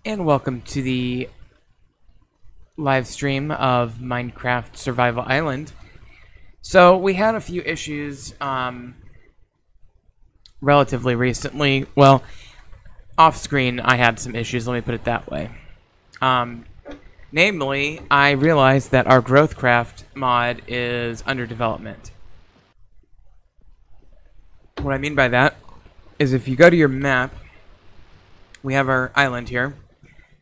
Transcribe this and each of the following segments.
And welcome to the live stream of Minecraft Survival Island. So we had a few issues relatively recently. Well, off screen I had some issues, let me put it that way. Namely, I realized that our GrowthCraft mod is under development. What I mean by that is if you go to your map, we have our island here.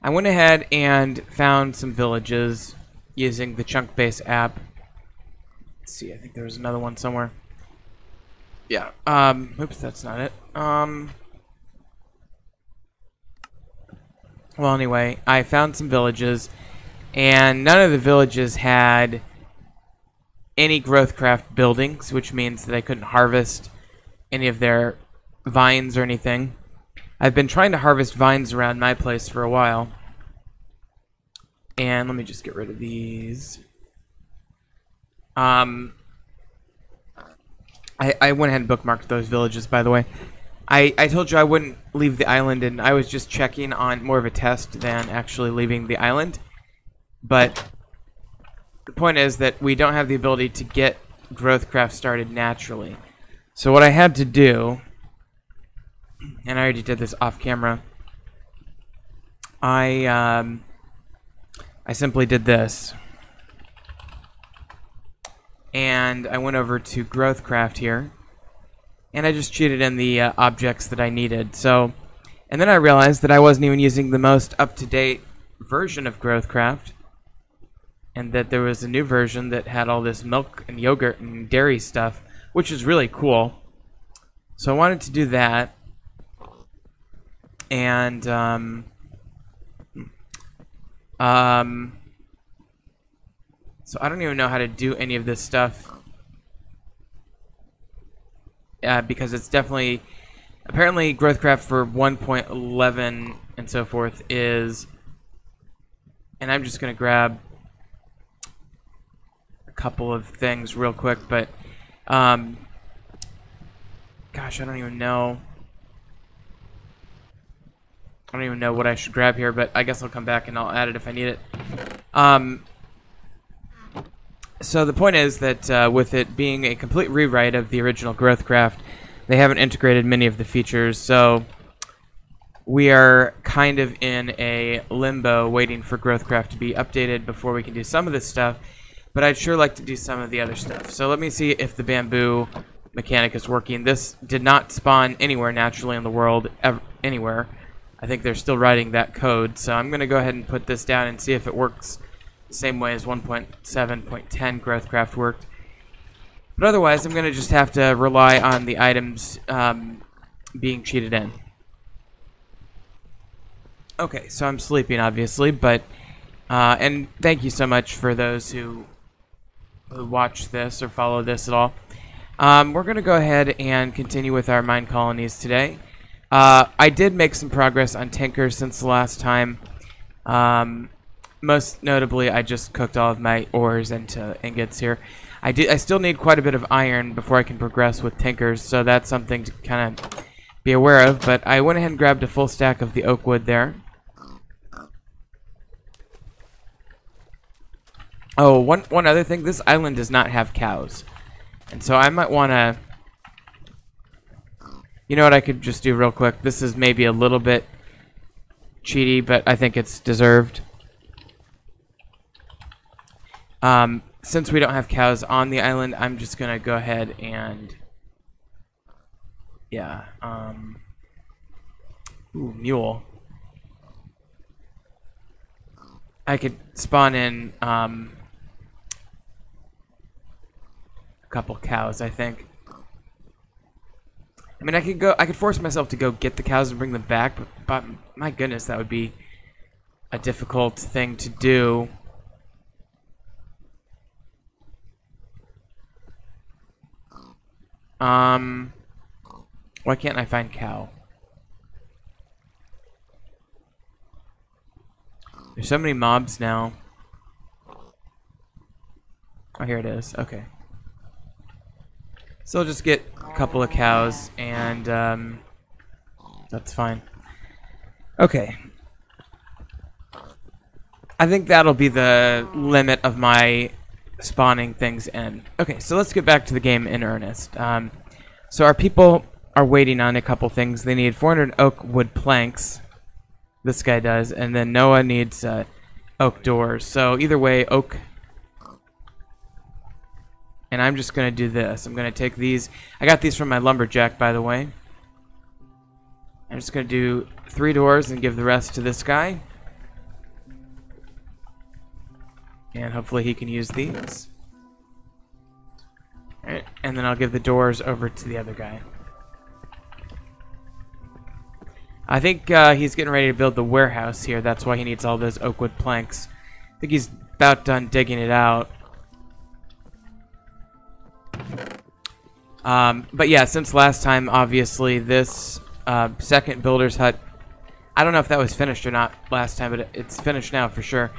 I went ahead and found some villages using the Chunk Base app. Let's see, I think there was another one somewhere. Yeah, oops, that's not it. Well, anyway, I found some villages, and none of the villages had any GrowthCraft buildings, which means that I couldn't harvest any of their vines or anything. I've been trying to harvest vines around my place for a while. And let me just get rid of these. I went ahead and bookmarked those villages, by the way. I told you I wouldn't leave the island, and I was just checking on more of a test than actually leaving the island. But the point is that we don't have the ability to get GrowthCraft started naturally. So what I had to do, and I already did this off camera, I simply did this. And I went over to GrowthCraft here, and I just cheated in the objects that I needed. So, and then I realized that I wasn't even using the most up-to-date version of GrowthCraft, and that there was a new version that had all this milk and yogurt and dairy stuff, which is really cool. So I wanted to do that, and so I don't even know how to do any of this stuff because it's definitely, apparently GrowthCraft for 1.11 and so forth is, and I'm just going to grab a couple of things real quick, but gosh, I don't even know. I don't even know what I should grab here, but I guess I'll come back and I'll add it if I need it. So the point is that with it being a complete rewrite of the original GrowthCraft, they haven't integrated many of the features, so we are kind of in a limbo waiting for GrowthCraft to be updated before we can do some of this stuff, but I'd sure like to do some of the other stuff. So let me see if the bamboo mechanic is working. This did not spawn anywhere naturally in the world, anywhere. I think they're still writing that code, so I'm going to go ahead and put this down and see if it works the same way as 1.7.10 GrowthCraft worked. But otherwise, I'm going to just have to rely on the items being cheated in. Okay, so I'm sleeping, obviously, but and thank you so much for those who watch this or follow this at all. We're going to go ahead and continue with our mine colonies today. I did make some progress on Tinker since the last time. Most notably, I just cooked all of my ores into ingots here. I still need quite a bit of iron before I can progress with Tinkers, so that's something to kind of be aware of. But I went ahead and grabbed a full stack of the oak wood there. Oh, one other thing. This island does not have cows. And so I might want to... You know what I could just do real quick? This is maybe a little bit cheaty, but I think it's deserved. Since we don't have cows on the island, I'm just gonna go ahead and yeah, ooh, mule. I could spawn in a couple cows, I think. I mean, I could force myself to go get the cows and bring them back, but my goodness, that would be a difficult thing to do. Why can't I find cow? There's so many mobs now. Oh, here it is. Okay. So I'll just get a couple of cows, and that's fine. Okay. I think that'll be the limit of my spawning things in. Okay, so let's get back to the game in earnest. So our people are waiting on a couple things. They need 400 oak wood planks. This guy does. And then Noah needs oak doors. So either way, oak. And I'm just going to do this. I'm going to take these. I got these from my lumberjack, by the way. I'm just going to do 3 doors and give the rest to this guy. And hopefully he can use these. Alright, and then I'll give the doors over to the other guy. I think he's getting ready to build the warehouse here. That's why he needs all those oak wood planks. I think he's about done digging it out. But yeah, since last time, obviously, this second builder's hut, I don't know if that was finished or not last time, but it's finished now for sure.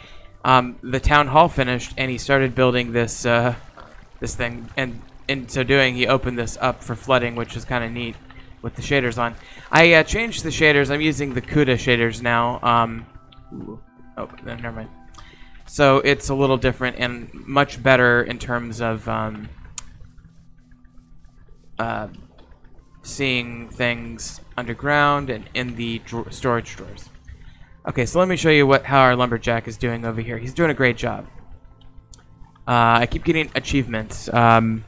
The town hall finished, and he started building this this thing, and in so doing, he opened this up for flooding, which is kind of neat with the shaders on. I changed the shaders. I'm using the CUDA shaders now. Oh, never mind. So it's a little different and much better in terms of seeing things underground and in the storage drawers. Okay, so let me show you how our lumberjack is doing over here. He's doing a great job. I keep getting achievements. Well,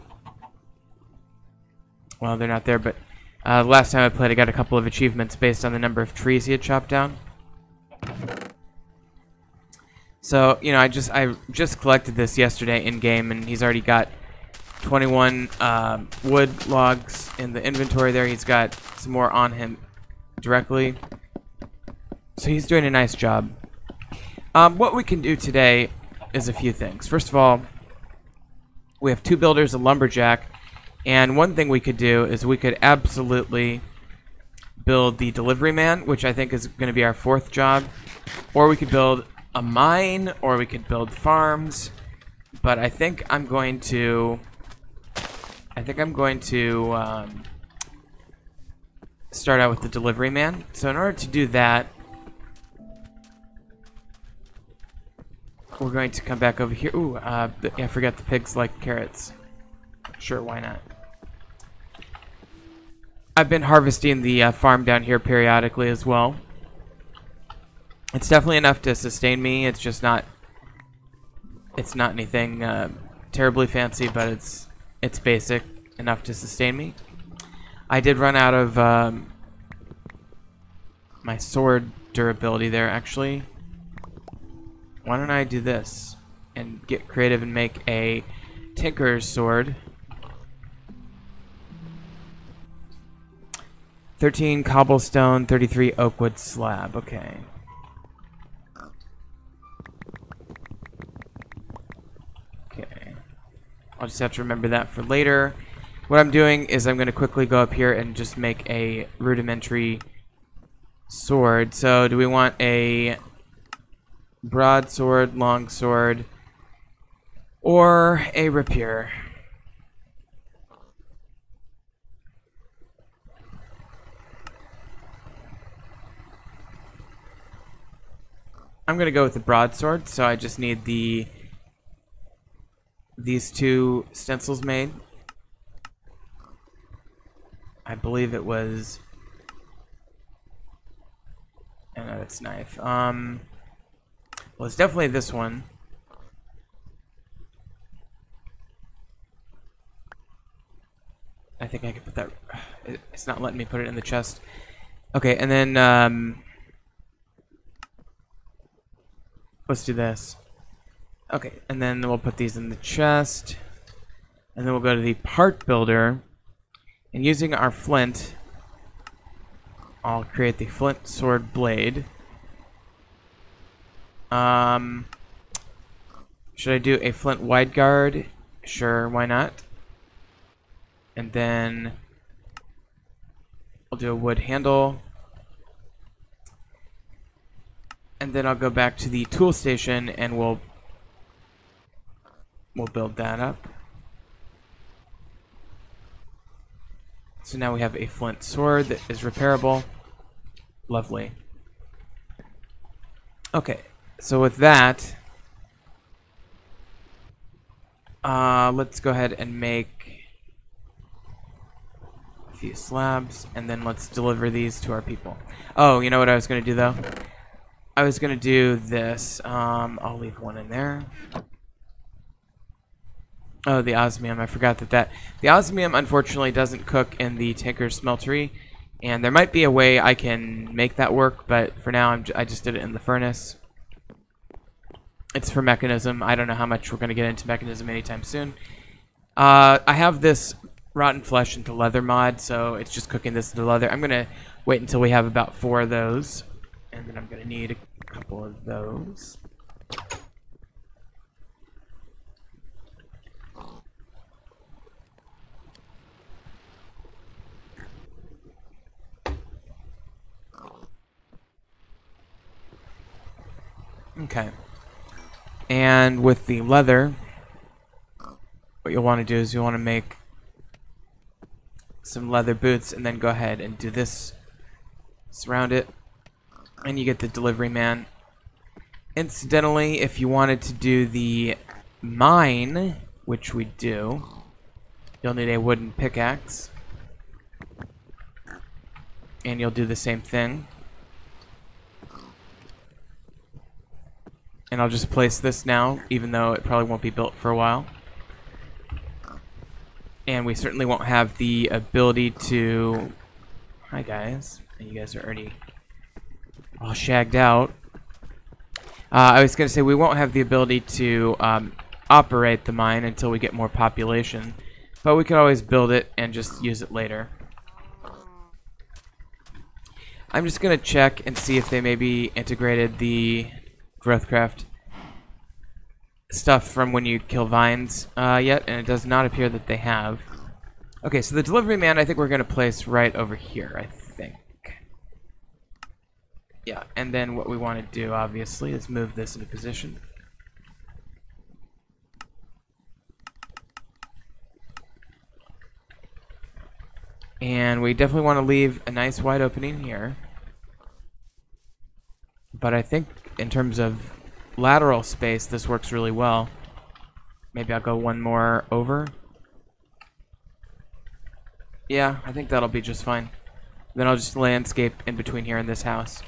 they're not there, but last time I played, I got a couple of achievements based on the number of trees he had chopped down. So, you know, I just collected this yesterday in game, and he's already got 21 wood logs in the inventory there. He's got some more on him directly. So he's doing a nice job. What we can do today is a few things. First of all, we have 2 builders, a lumberjack, and one thing we could do is we could absolutely build the delivery man, which I think is going to be our 4th job, or we could build a mine, or we could build farms. But I think I'm going to start out with the delivery man. So in order to do that, we're going to come back over here. Ooh, I forgot the pigs like carrots. Sure, why not? I've been harvesting the farm down here periodically as well. It's definitely enough to sustain me. It's just not. It's not anything terribly fancy, but it's basic enough to sustain me. I did run out of my sword durability there, actually. Why don't I do this and get creative and make a tinker's sword? 13 cobblestone, 33 oakwood slab. Okay. Okay. I'll just have to remember that for later. What I'm doing is I'm going to quickly go up here and just make a rudimentary sword. So do we want a broadsword, longsword, or a rapier? I'm gonna go with the broadsword, so I just need these 2 stencils made. I believe it was. I know it's knife. Well, it's definitely this one. I think I can put that. It's not letting me put it in the chest. Okay, and then let's do this. Okay, and then we'll put these in the chest, and then we'll go to the part builder, and using our flint, I'll create the flint sword blade. Should I do a flint wide guard? Sure, why not? And then I'll do a wood handle. And then I'll go back to the tool station and we'll build that up. So now we have a flint sword that is repairable. Lovely. Okay, So with that, let's go ahead and make a few slabs, and then let's deliver these to our people. Oh, you know what I was going to do, though? I was going to do this. I'll leave one in there. Oh, the osmium. I forgot that the osmium, unfortunately, doesn't cook in the Tinker's Smeltery, and there might be a way I can make that work, but for now, I just did it in the furnace. It's for mechanism. I don't know how much we're going to get into mechanism anytime soon. I have this rotten flesh into leather mod, so it's just cooking this into leather. I'm going to wait until we have about 4 of those, and then I'm going to need a couple of those. Okay. And with the leather, what you'll want to do is you want to make some leather boots and then go ahead and do this. Surround it, and you get the delivery man. Incidentally, if you wanted to do the mine, which we do, you'll need a wooden pickaxe. And you'll do the same thing. And I'll just place this now, even though it probably won't be built for a while. And we certainly won't have the ability to... Hi guys. You guys are already all shagged out. I was going to say we won't have the ability to operate the mine until we get more population. But we could always build it and just use it later. I'm just going to check and see if they maybe integrated the Growthcraft stuff from when you kill vines yet, and it does not appear that they have. Okay, so the delivery man I think we're going to place right over here, I think. Yeah, and then what we want to do, obviously, is move this into position. And we definitely want to leave a nice wide opening here. But I think in terms of lateral space, this works really well. Maybe I'll go one more over. Yeah, I think that'll be just fine. Then I'll just landscape in between here in this house.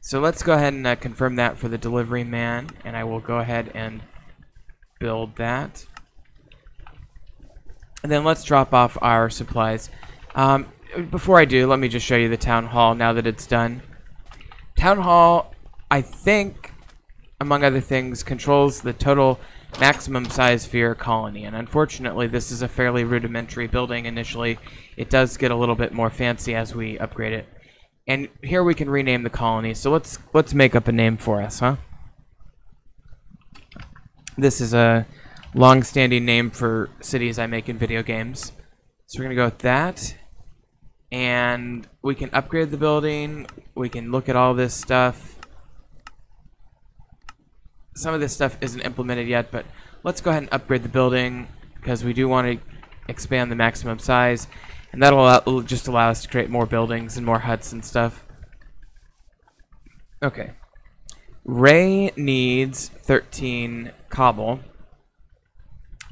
So let's go ahead and confirm that for the delivery man, and I will go ahead and build that. And then let's drop off our supplies. Before I do, let me just show you the town hall now that it's done. Town hall, I think, among other things, controls the total maximum size for your colony, and unfortunately this is a fairly rudimentary building initially. It does get a little bit more fancy as we upgrade it. And here we can rename the colony, so let's make up a name for us, huh? This is a long-standing name for cities I make in video games. So we're gonna go with that. And we can upgrade the building, we can look at all this stuff. Some of this stuff isn't implemented yet, but let's go ahead and upgrade the building because we do want to expand the maximum size, and that'll just allow us to create more buildings and more huts and stuff. Okay. Ray needs 13 cobble.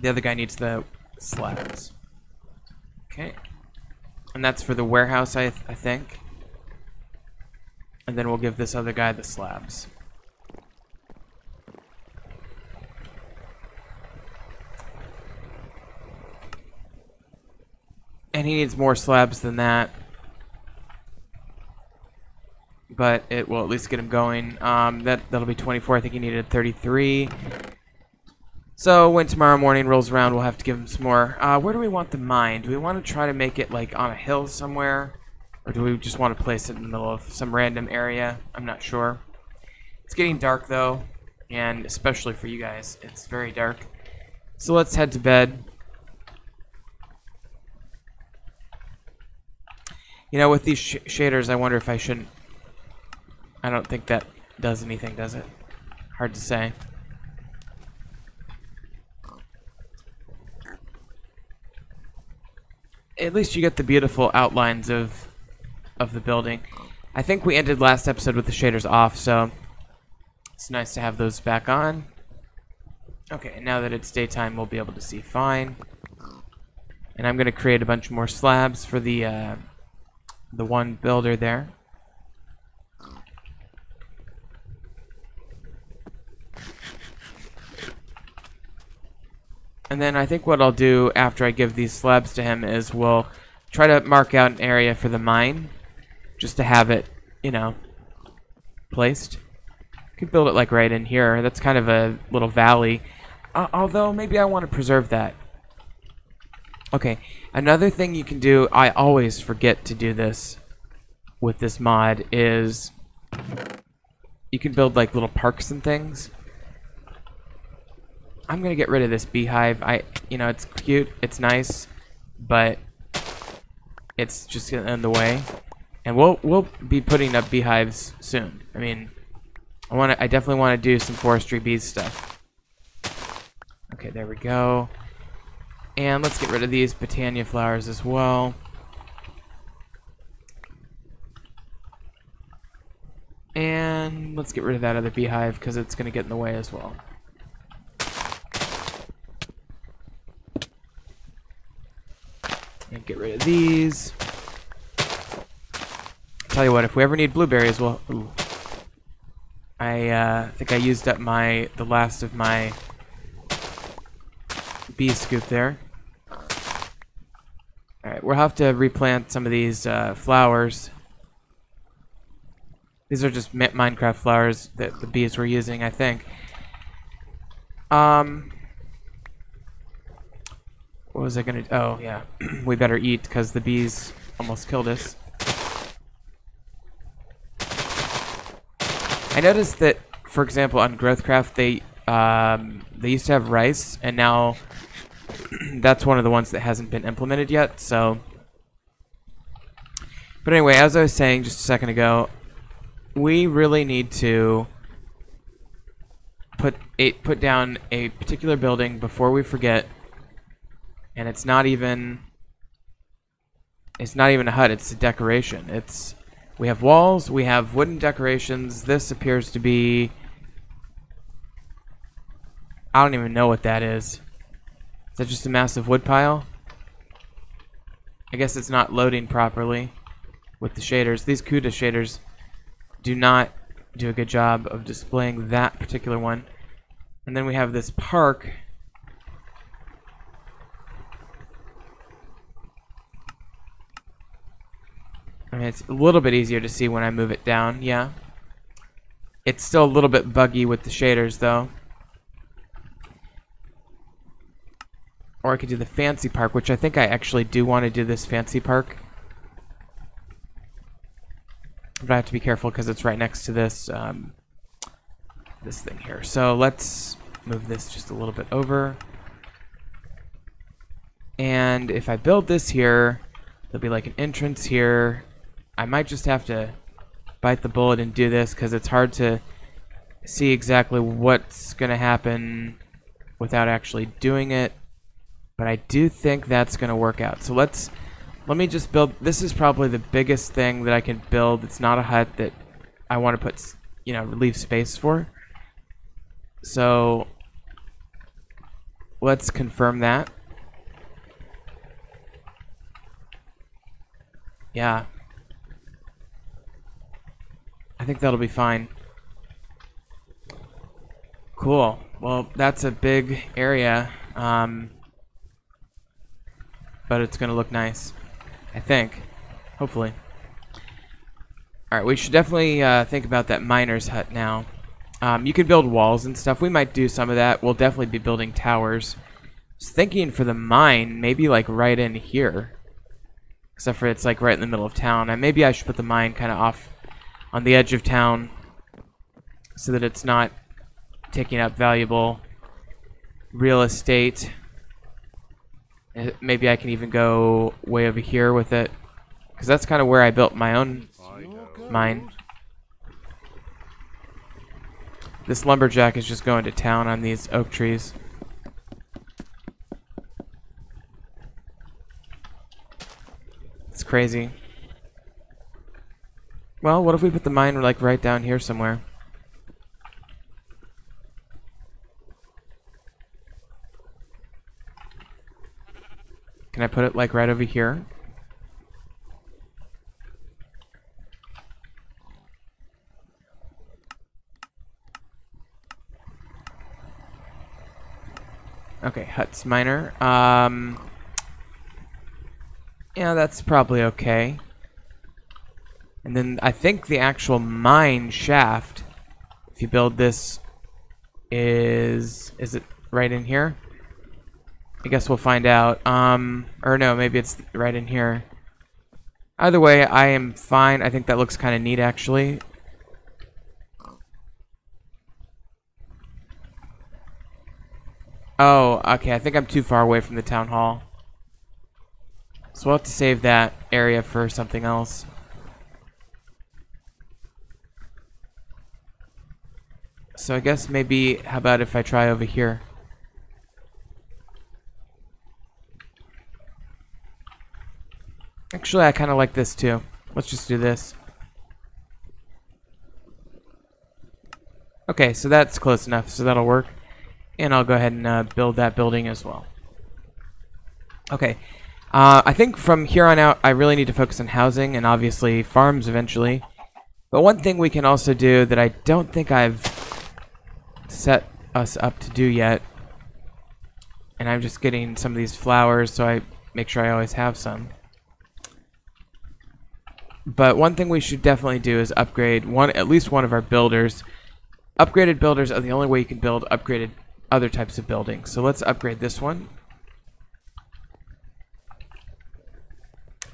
The other guy needs the slabs. Okay. And that's for the warehouse, I think. And then we'll give this other guy the slabs. And he needs more slabs than that. But it will at least get him going. That'll be 24. I think he needed 33. So when tomorrow morning rolls around, we'll have to give him some more. Where do we want the mine? Do we want to try to make it like on a hill somewhere? Or do we just want to place it in the middle of some random area? I'm not sure. It's getting dark though. And especially for you guys, it's very dark. So let's head to bed. You know, with these shaders, I wonder if I shouldn't... I don't think that does anything, does it? Hard to say. At least you get the beautiful outlines of the building. I think we ended last episode with the shaders off, so It's nice to have those back on. Okay, now that it's daytime, we'll be able to see fine. And I'm going to create a bunch more slabs for the one builder there. And then I think what I'll do after I give these slabs to him is we'll try to mark out an area for the mine, just to have it, you know, placed. Could build it like right in here. That's kind of a little valley. Although maybe I want to preserve that. Okay, another thing you can do, I always forget to do this with this mod, is you can build like little parks and things. I'm gonna get rid of this beehive. You know, it's cute, it's nice, but it's just getting in the way. And we'll be putting up beehives soon. I mean, I definitely want to do some forestry bees stuff. Okay, there we go. And let's get rid of these Botania flowers as well. And let's get rid of that other beehive because it's going to get in the way as well. And get rid of these. Tell you what, if we ever need blueberries, well, ooh. I think I used up the last of my bee scoop there. Alright, we'll have to replant some of these flowers. These are just Minecraft flowers that the bees were using, I think. What was I gonna do? Oh, yeah. We better eat because the bees almost killed us. I noticed that, for example, on Growthcraft, they used to have rice, and now that's one of the ones that hasn't been implemented yet, so. But anyway, as I was saying just a second ago, we really need to put down a particular building before we forget, and it's not even a hut, it's a decoration. We have walls, we have wooden decorations. This appears to be, I don't even know what that is. Is that just a massive wood pile? I guess it's not loading properly with the shaders. These CUDA shaders do not do a good job of displaying that particular one. And then we have this park. I mean, it's a little bit easier to see when I move it down, yeah. It's still a little bit buggy with the shaders, though. Or I could do the fancy park, which I think I actually do want to do this fancy park. But I have to be careful because it's right next to this, this thing here. So let's move this just a little bit over. And if I build this here, there'll be like an entrance here. I might just have to bite the bullet and do this because it's hard to see exactly what's going to happen without actually doing it. But I do think that's going to work out. So let me just build. This is probably the biggest thing that I can build. It's not a hut that I want to put, you know, leave space for. So let's confirm that. Yeah. I think that'll be fine. Cool. Well, that's a big area, but it's going to look nice, I think. Hopefully. Alright, we should definitely think about that miner's hut now. You can build walls and stuff. We might do some of that. We'll definitely be building towers. I was thinking for the mine, maybe like right in here. Except for it's like right in the middle of town. And maybe I should put the mine kind of off on the edge of town so that it's not taking up valuable real estate. Maybe I can even go way over here with it, because that's kind of where I built my own mine. This lumberjack is just going to town on these oak trees. It's crazy. Well, what if we put the mine like right down here somewhere? Can I put it like right over here? Okay, Huts Minor. Yeah, that's probably okay. And then I think the actual mine shaft, if you build this, is it right in here? I guess we'll find out. Or no, maybe it's right in here. Either way, I am fine. I think that looks kind of neat, actually. Oh, okay. I think I'm too far away from the town hall. So we'll have to save that area for something else. So I guess maybe, how about if I try over here? Actually, I kind of like this too. Let's just do this. Okay, so that's close enough, so that'll work. And I'll go ahead and build that building as well. Okay, I think from here on out, I really need to focus on housing and obviously farms eventually. But one thing we can also do that I don't think I've set us up to do yet, and I'm just getting some of these flowers so I make sure I always have some. But one thing we should definitely do is upgrade at least one of our builders. Upgraded builders are the only way you can build upgraded other types of buildings. So let's upgrade this one.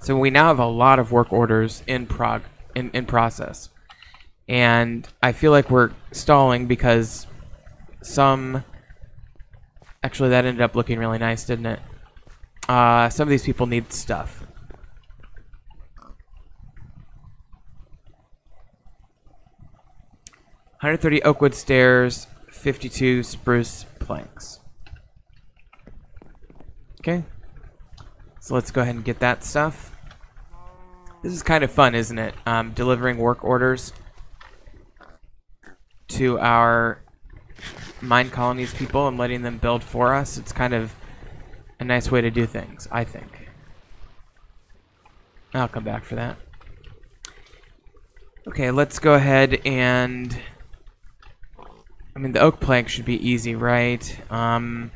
So we now have a lot of work orders in process. And I feel like we're stalling because actually that ended up looking really nice, didn't it? Some of these people need stuff. 130 oakwood stairs, 52 spruce planks. Okay. So let's go ahead and get that stuff. This is kind of fun, isn't it? Delivering work orders to our mine colonies people and letting them build for us. It's kind of a nice way to do things, I think. I'll come back for that. Okay, let's go ahead and... I mean, the oak plank should be easy, right? Or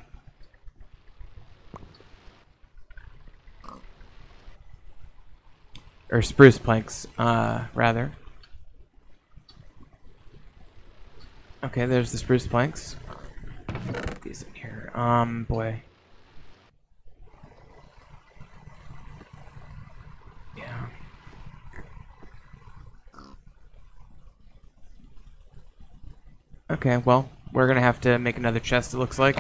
spruce planks, rather. Okay, there's the spruce planks. Put these in here. Boy. Yeah. Okay, well, we're gonna have to make another chest, it looks like.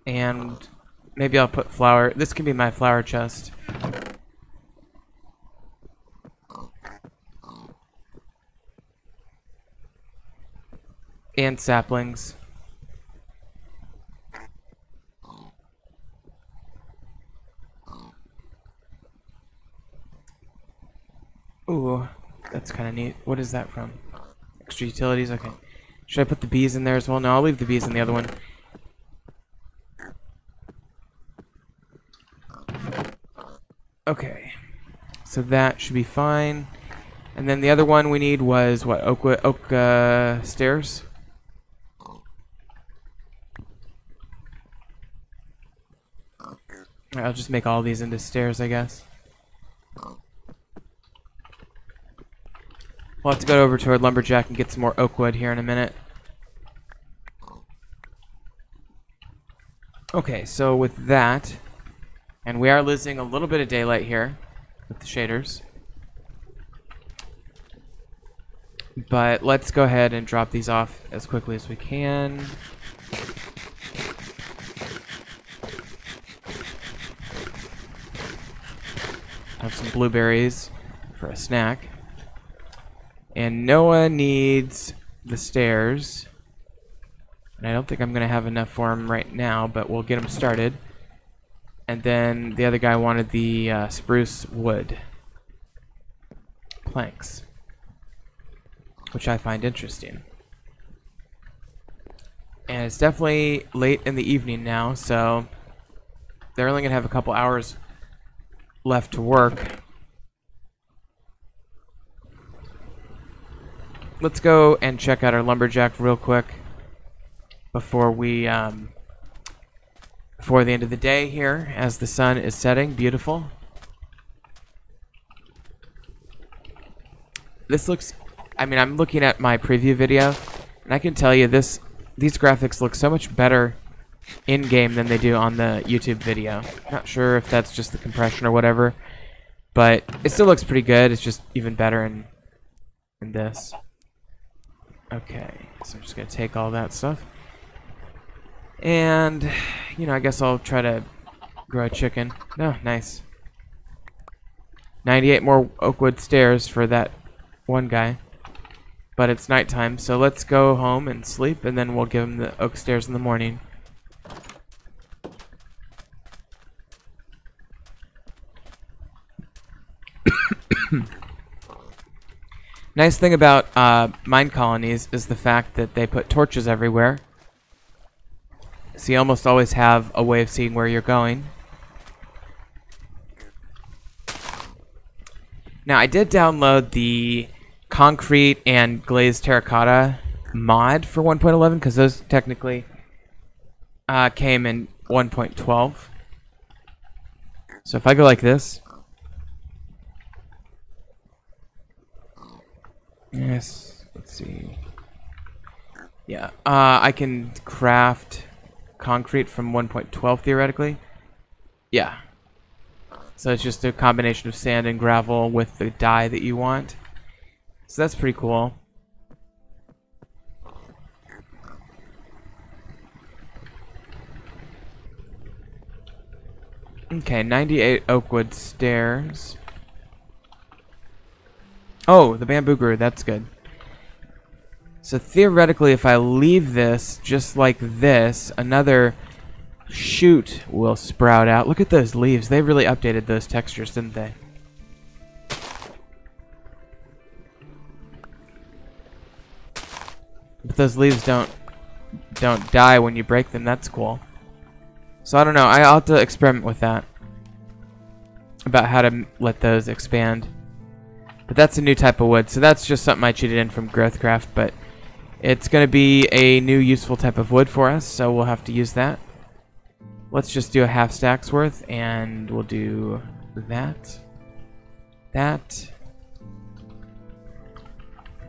And maybe I'll put flour. This can be my flour chest. And saplings. Ooh, that's kind of neat. What is that from? Extra utilities? Okay. Should I put the bees in there as well? No, I'll leave the bees in the other one. Okay. So that should be fine. And then the other one we need was, what, oak stairs? Alright, I'll just make all these into stairs, I guess. We'll have to go over to our lumberjack and get some more oak wood here in a minute. Okay, so with that, and we are losing a little bit of daylight here with the shaders. But let's go ahead and drop these off as quickly as we can. Have some blueberries for a snack. And Noah needs the stairs. And I don't think I'm going to have enough for him right now, but we'll get him started. And then the other guy wanted the spruce wood planks. which I find interesting. And it's definitely late in the evening now, so they're only going to have a couple hours left to work. Let's go and check out our lumberjack real quick before we before the end of the day here, as the sun is setting. Beautiful. This looks, I mean, I'm looking at my preview video, and I can tell you these graphics look so much better in-game than they do on the YouTube video. Not sure if that's just the compression or whatever, but it still looks pretty good. It's just even better in this. Okay, so I'm just gonna take all that stuff, and you know, I guess I'll try to grow a chicken. Oh, nice. 98 more oakwood stairs for that one guy. But it's nighttime, so let's go home and sleep, and then we'll give him the oak stairs in the morning. Nice thing about mine colonies is the fact that they put torches everywhere. So you almost always have a way of seeing where you're going. Now, I did download the concrete and glazed terracotta mod for 1.11 because those technically came in 1.12. So if I go like this, yes, let's see, yeah, I can craft concrete from 1.12 theoretically. Yeah, so it's just a combination of sand and gravel with the dye that you want. So that's pretty cool. Okay, 98 oakwood stairs. Oh, the bamboo grew. That's good. So theoretically, if I leave this just like this, another shoot will sprout out. Look at those leaves. They really updated those textures, didn't they? But those leaves don't die when you break them. That's cool. So I don't know. I'll have to experiment with that, about how to let those expand. But that's a new type of wood, so that's just something I cheated in from Growthcraft, but it's going to be a new useful type of wood for us, so we'll have to use that. Let's just do a half stack's worth, and we'll do that. That.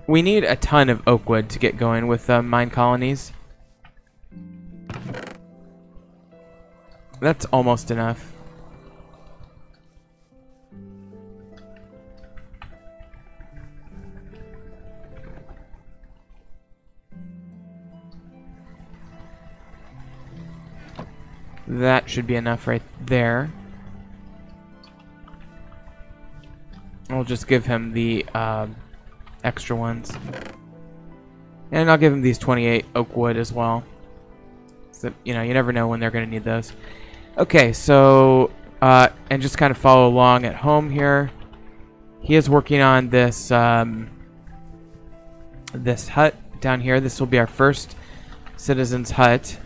We need a ton of oak wood to get going with mine colonies. That's almost enough. That should be enough right there. I'll just give him the extra ones. And I'll give him these 28 oak wood as well. So, you know, you never know when they're going to need those. Okay, so, and just kind of follow along at home here. He is working on this, this hut down here. This will be our first citizen's hut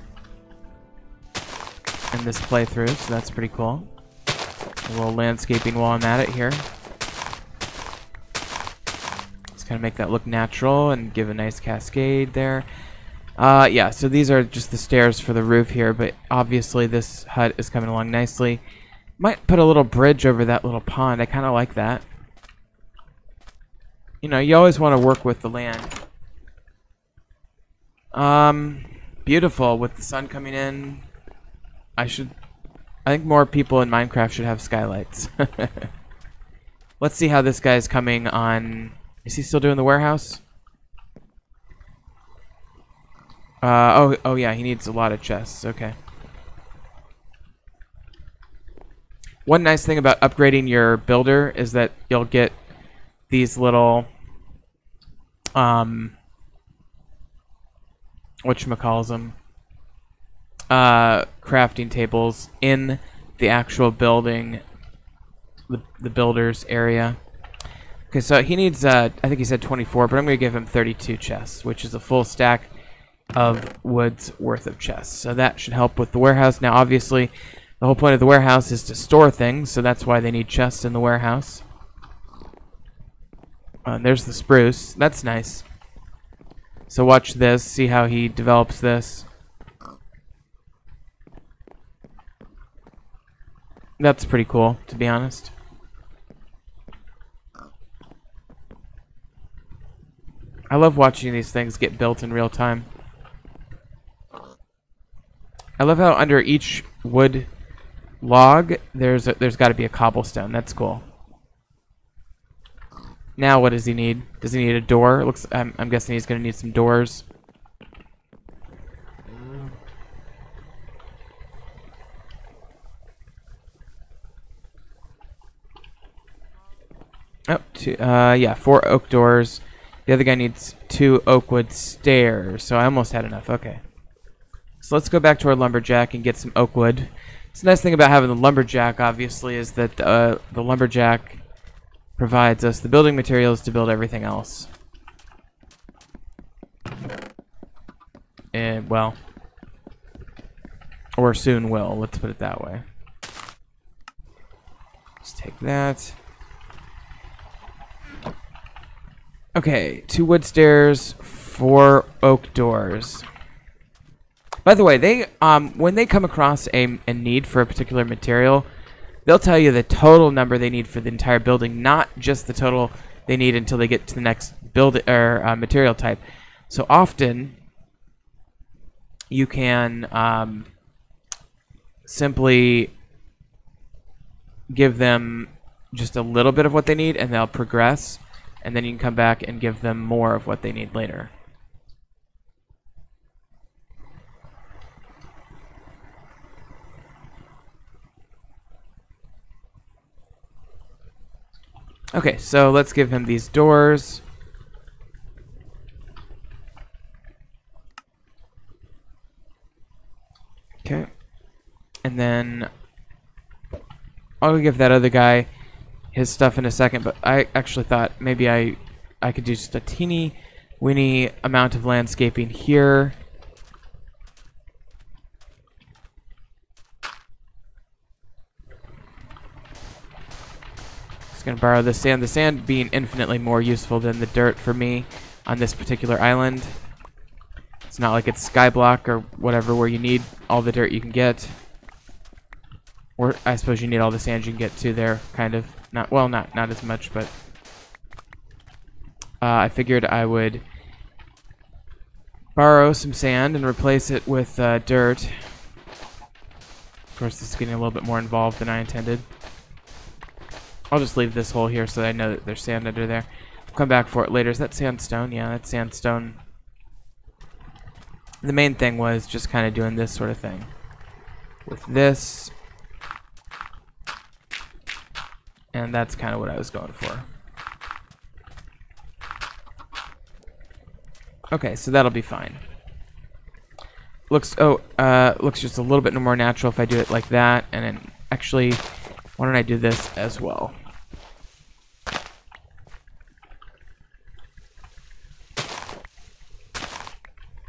in this playthrough, so that's pretty cool. A little landscaping while I'm at it here. Just kind of make that look natural and give a nice cascade there. Yeah, so these are just the stairs for the roof here, but obviously this hut is coming along nicely. Might put a little bridge over that little pond. I kind of like that. You know, you always want to work with the land. Beautiful with the sun coming in. I think more people in Minecraft should have skylights. Let's see how this guy's coming on. Is he still doing the warehouse? Oh yeah, he needs a lot of chests. Okay. One nice thing about upgrading your builder is that you'll get these little whatchamacalls'em, crafting tables in the actual building, the builder's area. Okay, so he needs, I think he said 24, but I'm going to give him 32 chests, which is a full stack of wood's worth of chests. So that should help with the warehouse. Now, obviously, the whole point of the warehouse is to store things, so that's why they need chests in the warehouse. There's the spruce. That's nice. So watch this, see how he develops this. That's pretty cool, to be honest. I love watching these things get built in real time. I love how under each wood log there's got to be a cobblestone. That's cool. Now what does he need? Does he need a door? It looks I'm guessing he's going to need some doors. Oh, yeah, 4 oak doors. The other guy needs 2 oak wood stairs, so I almost had enough. Okay. So let's go back to our lumberjack and get some oak wood. So the nice thing about having the lumberjack, obviously, is that the lumberjack provides us the building materials to build everything else. And, well, or soon will, let's put it that way. Let's take that. Okay, 2 wood stairs, 4 oak doors. By the way, they when they come across a need for a particular material, they'll tell you the total number they need for the entire building, not just the total they need until they get to the next material type. So often, you can simply give them just a little bit of what they need, and they'll progress. And then you can come back and give them more of what they need later. Okay, so let's give him these doors. Okay. And then I'll give that other guy his stuff in a second, but I actually thought maybe I could do just a teeny weeny amount of landscaping here. Just gonna borrow the sand being infinitely more useful than the dirt for me on this particular island. It's not like it's Skyblock or whatever where you need all the dirt you can get. Or I suppose you need all the sand you can get too there, kind of. Not as much, but I figured I would borrow some sand and replace it with dirt. Of course, this is getting a little bit more involved than I intended. I'll just leave this hole here so that I know that there's sand under there. I'll come back for it later. Is that sandstone? Yeah, that's sandstone. The main thing was just kind of doing this sort of thing. With this. And that's kind of what I was going for. Okay, so that'll be fine. Looks just a little bit more natural if I do it like that. And then actually, why don't I do this as well?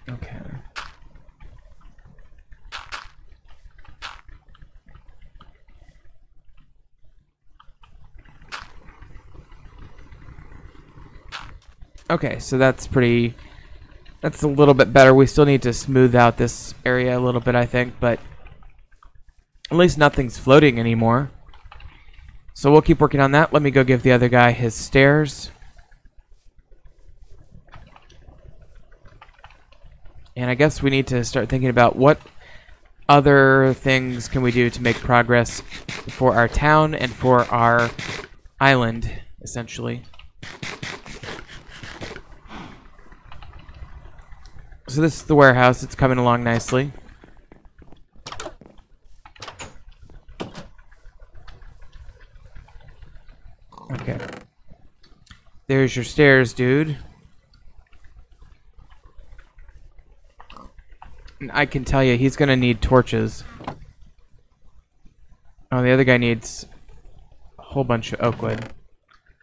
Okay. Okay, so that's a little bit better. We still need to smooth out this area a little bit, I think, but at least nothing's floating anymore. So we'll keep working on that. Let me go give the other guy his stairs. And I guess we need to start thinking about what other things can we do to make progress for our town and for our island, essentially. So this is the warehouse. It's coming along nicely. Okay. There's your stairs, dude. And I can tell you, he's gonna need torches. Oh, the other guy needs a whole bunch of oak wood.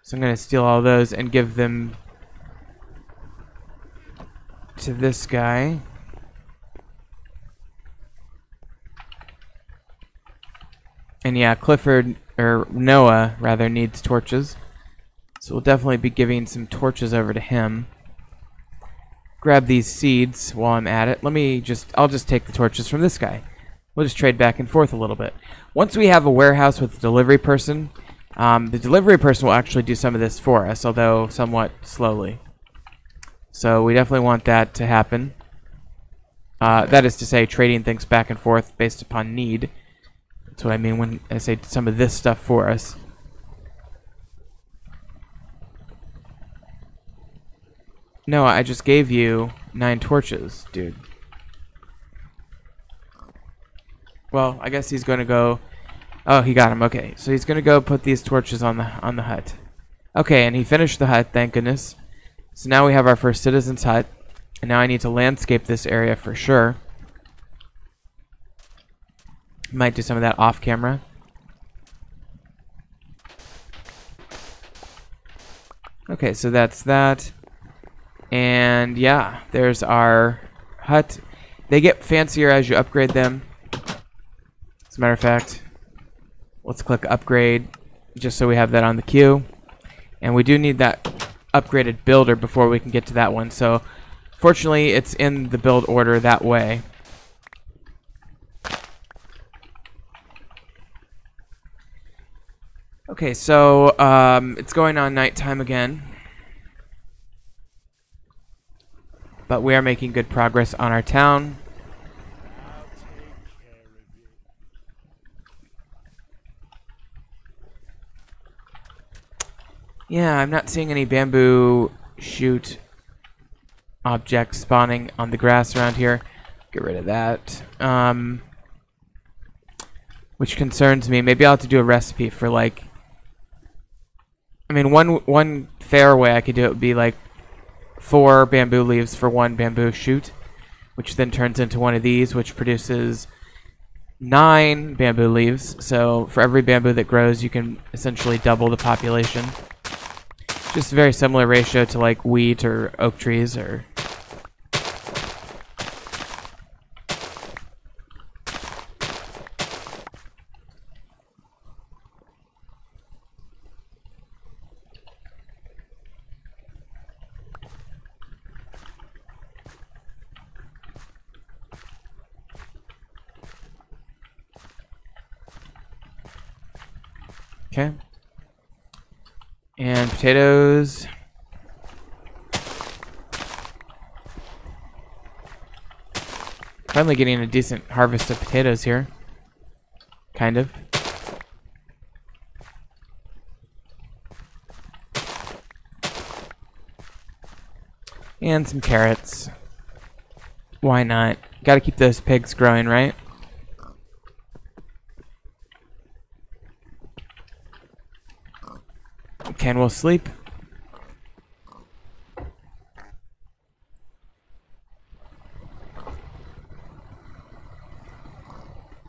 So I'm going to steal all those and give them to this guy. And yeah, Clifford, or Noah, rather, needs torches. So we'll definitely be giving some torches over to him. Grab these seeds while I'm at it. I'll just take the torches from this guy. We'll just trade back and forth a little bit. Once we have a warehouse with a delivery person, the delivery person will actually do some of this for us, although somewhat slowly. So we definitely want that to happen. That is to say, trading things back and forth based upon need. That's what I mean when I say some of this stuff for us. No, I just gave you 9 torches, dude. Well, I guess he's going to go... Oh, he got him. Okay, so he's going to go put these torches on the hut. Okay, and he finished the hut, thank goodness. So now we have our first citizen's hut. And now I need to landscape this area for sure. Might do some of that off camera. Okay, so that's that. And yeah, there's our hut. They get fancier as you upgrade them. As a matter of fact, let's click upgrade just so we have that on the queue. And we do need that upgraded builder before we can get to that one. So fortunately, it's in the build order that way. Okay, so it's going on nighttime again. But we are making good progress on our town. Yeah, I'm not seeing any bamboo shoot objects spawning on the grass around here. Get rid of that. Which concerns me. Maybe I'll have to do a recipe for like... I mean, one fair way I could do it would be like 4 bamboo leaves for 1 bamboo shoot, which then turns into one of these, which produces 9 bamboo leaves. So for every bamboo that grows, you can essentially double the population. Just a very similar ratio to like wheat or oak trees or... Okay. And potatoes. Finally getting a decent harvest of potatoes here. Kind of. And some carrots. Why not? Gotta keep those pigs growing, right? Ken will sleep.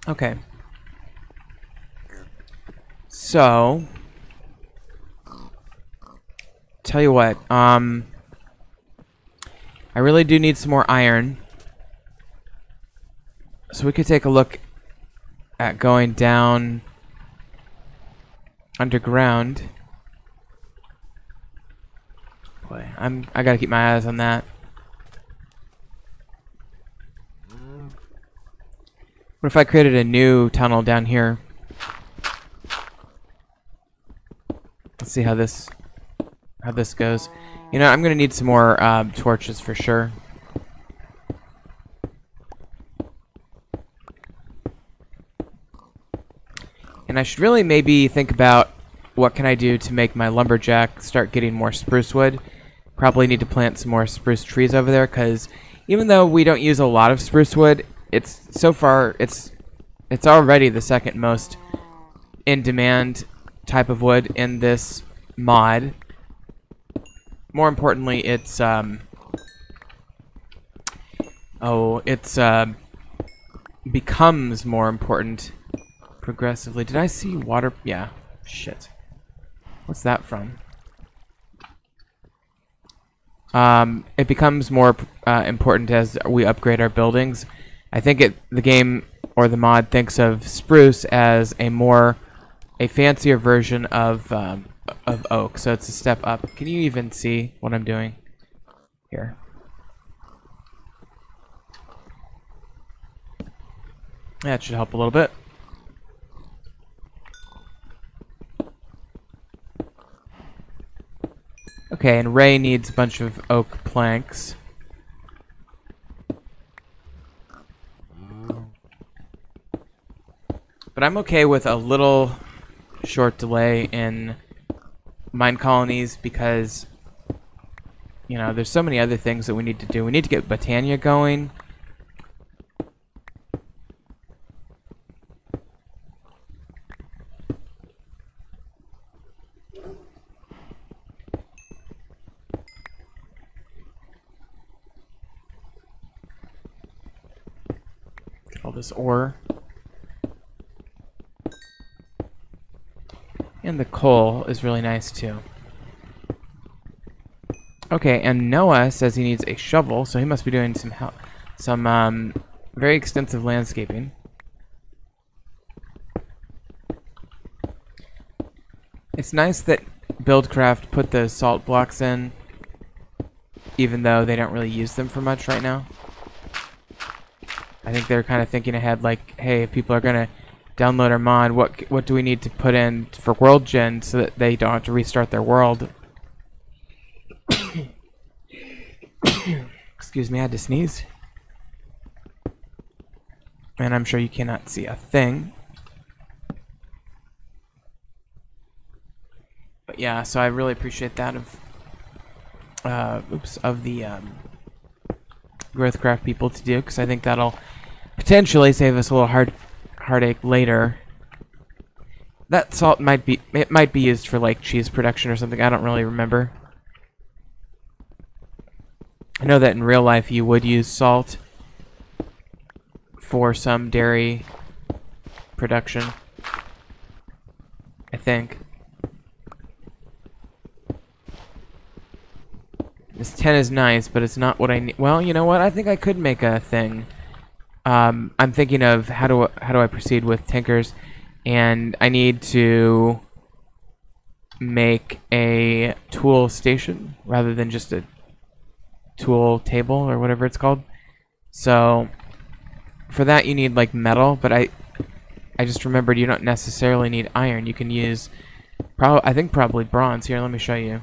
Okay. So, tell you what, I really do need some more iron. So we could take a look at going down underground. Boy, I gotta keep my eyes on that. What if I created a new tunnel down here? Let's see how this goes. You know, I'm gonna need some more torches for sure. And I should really maybe think about what can I do to make my lumberjack start getting more spruce wood. Probably need to plant some more spruce trees over there, because even though we don't use a lot of spruce wood, it's already the second most in demand type of wood in this mod. More importantly, it's becomes more important progressively. Did I see water? Yeah. Shit. What's that from? it becomes more important as we upgrade our buildings. I think the game or the mod thinks of spruce as a fancier version of oak, so it's a step up. Can you even see what I'm doing here? That should help a little bit. Okay, and Ray needs a bunch of oak planks. But I'm okay with a little short delay in mine colonies because, you know, there's so many other things that we need to do. We need to get Botania going. Get all this ore. And the coal is really nice too. Okay, and Noah says he needs a shovel, so he must be doing some very extensive landscaping. It's nice that Buildcraft put the salt blocks in, even though they don't really use them for much right now. I think they're kind of thinking ahead, like, hey, if people are gonna download our mod, what do we need to put in for world gen so that they don't have to restart their world? Excuse me, I had to sneeze. And I'm sure you cannot see a thing. But yeah, so I really appreciate that of the Growthcraft people to do, because I think that'll potentially save us a little heartache later. That salt might be used for like cheese production or something. I don't really remember. I know that in real life you would use salt for some dairy production, I think. This 10 is nice, but it's not what I need. Well, you know what? I think I could make a thing. I'm thinking of how do I proceed with Tinkers, and I need to make a tool station rather than just a tool table or whatever it's called. So for that you need like metal, but I just remembered you don't necessarily need iron. You can use I think probably bronze. Here, let me show you.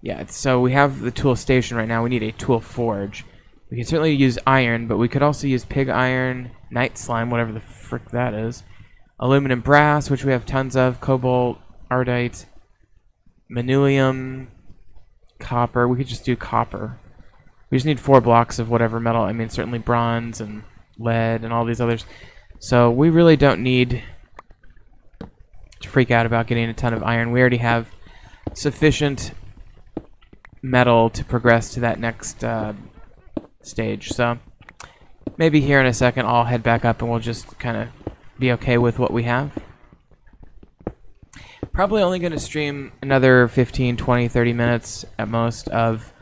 Yeah, so we have the tool station right now. We need a tool forge. We can certainly use iron, but we could also use pig iron, night slime, whatever the frick that is, aluminum brass, which we have tons of, cobalt, ardite, manulium, copper. We could just do copper. We just need 4 blocks of whatever metal. I mean, certainly bronze and lead and all these others. So we really don't need to freak out about getting a ton of iron. We already have sufficient metal to progress to that next stage. So maybe here in a second I'll head back up and we'll just kind of be okay with what we have. Probably only going to stream another 15, 20, 30 minutes at most of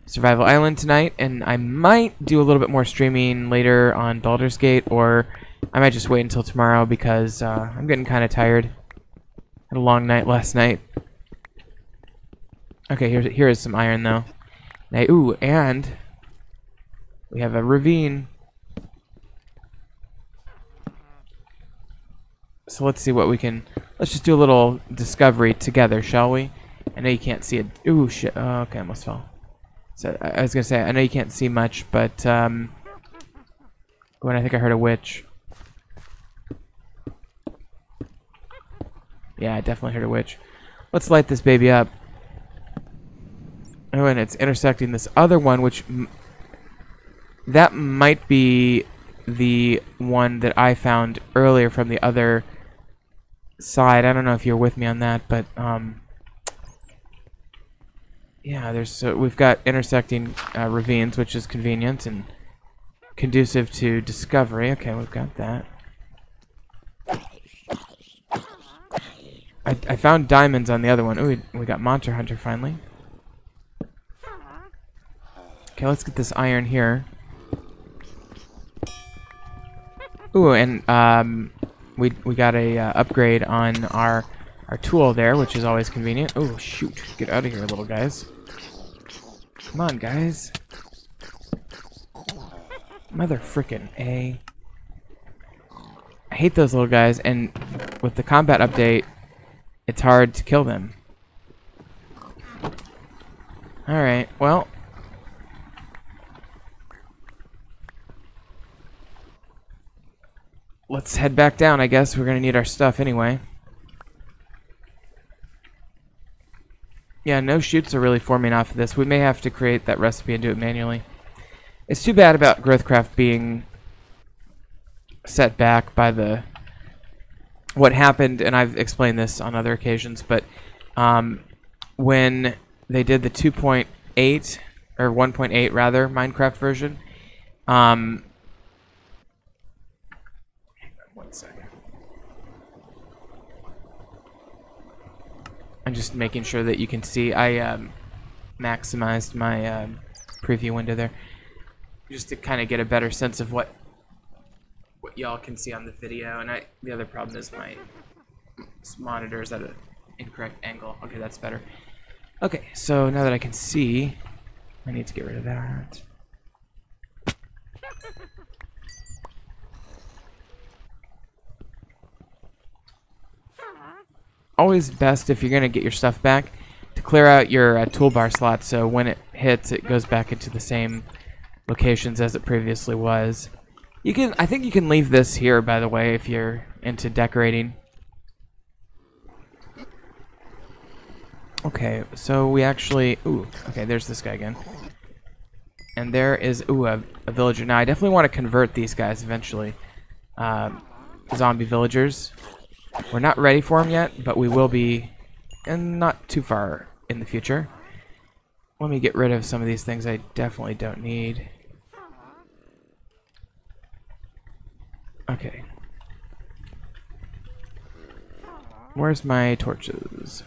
Survival Island tonight, and I might do a little bit more streaming later on Baldur's Gate, or I might just wait until tomorrow because I'm getting kind of tired. Had a long night last night. Okay, here is some iron though. Now, ooh, and we have a ravine. So let's see what we can. Let's just do a little discovery together, shall we? I know you can't see it. Ooh, shit. Oh, okay, I almost fell. So I was gonna say I know you can't see much, but when I think I heard a witch. Yeah, I definitely heard a witch. Let's light this baby up. Oh, and it's intersecting this other one, which that might be the one that I found earlier from the other side. I don't know if you're with me on that, but yeah, we've got intersecting ravines, which is convenient and conducive to discovery. Okay, we've got that. I found diamonds on the other one. Ooh, we got Monster Hunter finally. Okay, let's get this iron here. Ooh, and we got a upgrade on our tool there, which is always convenient. Oh shoot! Get out of here, little guys. Come on, guys. Mother frickin' A. I hate those little guys, and with the combat update, it's hard to kill them. Alright, well. Let's head back down, I guess. We're gonna need our stuff anyway. Yeah, no shoots are really forming off of this. We may have to create that recipe and do it manually. It's too bad about Growthcraft being set back by the what happened, and I've explained this on other occasions, but when they did the 2.8 or 1.8 rather Minecraft version, hang on 1 second. I'm just making sure that you can see. I maximized my preview window there just to kind of get a better sense of what y'all can see on the video. And the other problem is my monitor is at an incorrect angle. Okay, that's better. Okay, so now that I can see, I need to get rid of that. Always best if you're going to get your stuff back to clear out your toolbar slot, so when it hits, it goes back into the same locations as it previously was. You can, I think you can leave this here, by the way, if you're into decorating. Okay, so we actually, ooh, okay, there's this guy again. And there is, ooh, a villager. Now, I definitely want to convert these guys eventually. Zombie villagers. We're not ready for them yet, but we will be, and not too far in the future. Let me get rid of some of these things I definitely don't need. Okay. Where's my torches?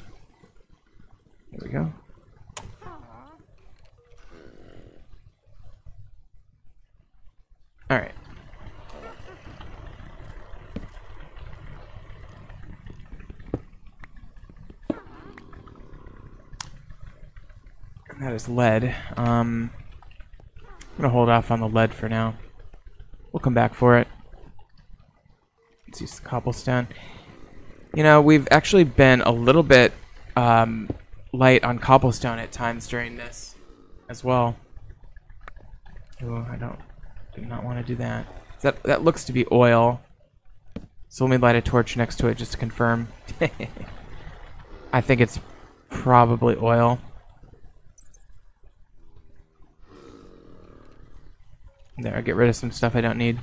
There we go. Alright. That is lead. I'm gonna hold off on the lead for now. We'll come back for it. Let's use the cobblestone. You know, we've actually been a little bit light on cobblestone at times during this as well. Oh, do not want to do that. That looks to be oil. So let me light a torch next to it just to confirm. I think it's probably oil. There, I'll get rid of some stuff I don't need.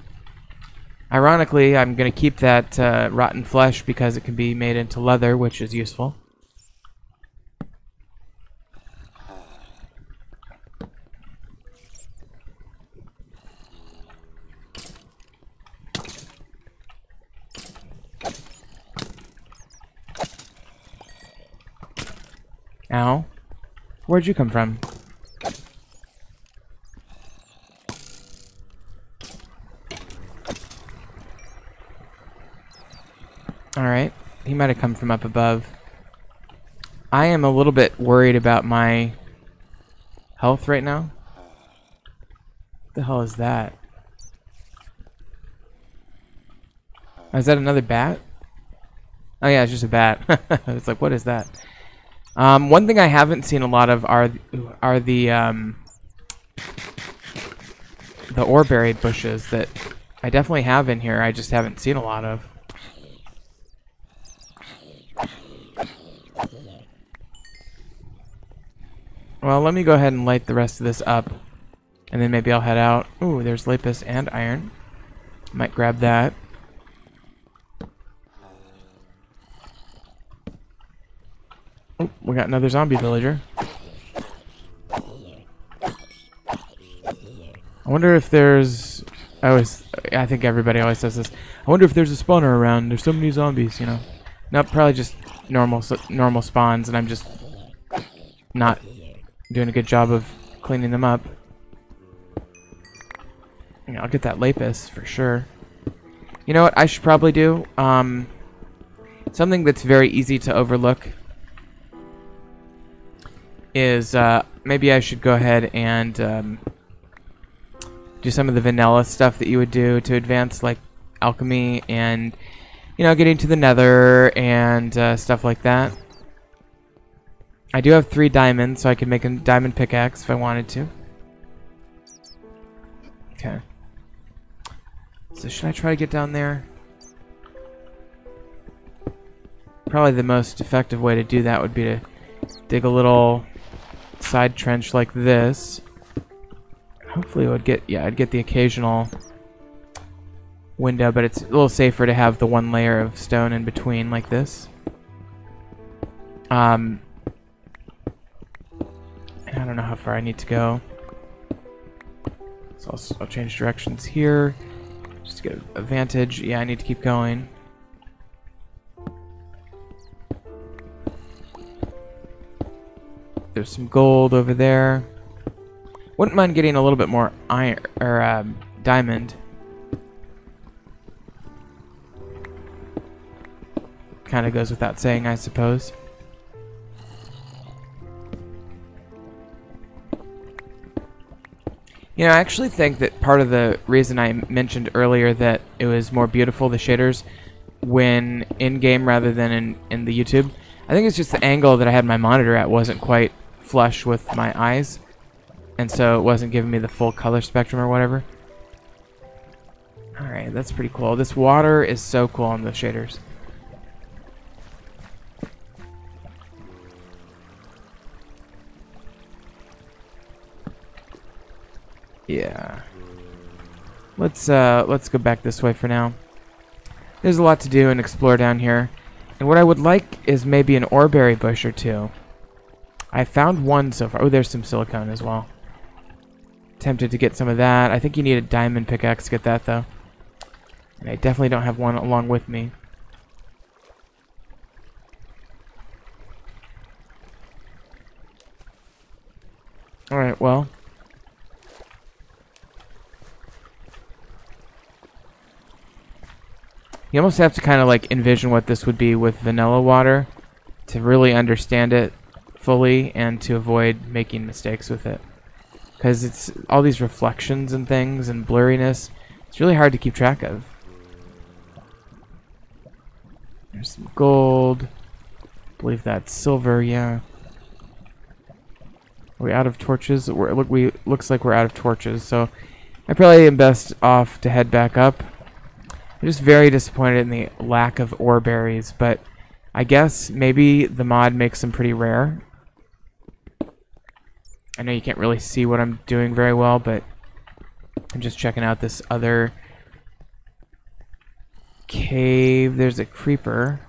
Ironically, I'm going to keep that rotten flesh because it can be made into leather, which is useful. Ow. Where'd you come from? Alright, he might have come from up above. I am a little bit worried about my health right now. What the hell is that? Oh, is that another bat? Oh yeah, it's just a bat. It's like, what is that? One thing I haven't seen a lot of are the ore buried bushes that I definitely have in here. I just haven't seen a lot of. Well, let me go ahead and light the rest of this up, and then maybe I'll head out. Ooh, there's lapis and iron. Might grab that. Oh, we got another zombie villager. I wonder if there's... I think everybody always says this. I wonder if there's a spawner around. There's so many zombies, you know. Nope, probably just normal spawns, and I'm just not doing a good job of cleaning them up. Yeah, I'll get that lapis for sure. You know what I should probably do? Something that's very easy to overlook is maybe I should go ahead and do some of the vanilla stuff that you would do to advance like alchemy and, you know, getting to the nether and stuff like that. I do have 3 diamonds, so I could make a diamond pickaxe if I wanted to. Okay. So should I try to get down there? Probably the most effective way to do that would be to dig a little side trench like this. Hopefully it would get, yeah, I'd get the occasional window, but it's a little safer to have the one layer of stone in between like this. I don't know how far I need to go. So I'll change directions here just to get a vantage. Yeah, I need to keep going. There's some gold over there. Wouldn't mind getting a little bit more iron or diamond. Kind of goes without saying, I suppose. You know, I actually think that part of the reason I mentioned earlier that it was more beautiful, the shaders, when in-game rather than in the YouTube, I think it's just the angle that I had my monitor at wasn't quite flush with my eyes, and so it wasn't giving me the full color spectrum or whatever. Alright, that's pretty cool. This water is so cool on the shaders. Yeah. Let's go back this way for now. There's a lot to do and explore down here. And what I would like is maybe an oreberry bush or two. I found one so far. Oh, there's some silicone as well. Tempted to get some of that. I think you need a diamond pickaxe to get that, though. And I definitely don't have one along with me. Alright, well. You almost have to kind of like envision what this would be with vanilla water to really understand it fully and to avoid making mistakes with it. Because it's all these reflections and things and blurriness. It's really hard to keep track of. There's some gold. I believe that's silver, yeah. Are we out of torches? Looks like we're out of torches, so I probably am best off to head back up. I'm just very disappointed in the lack of ore berries, but I guess maybe the mod makes them pretty rare. I know you can't really see what I'm doing very well, but I'm just checking out this other cave. There's a creeper.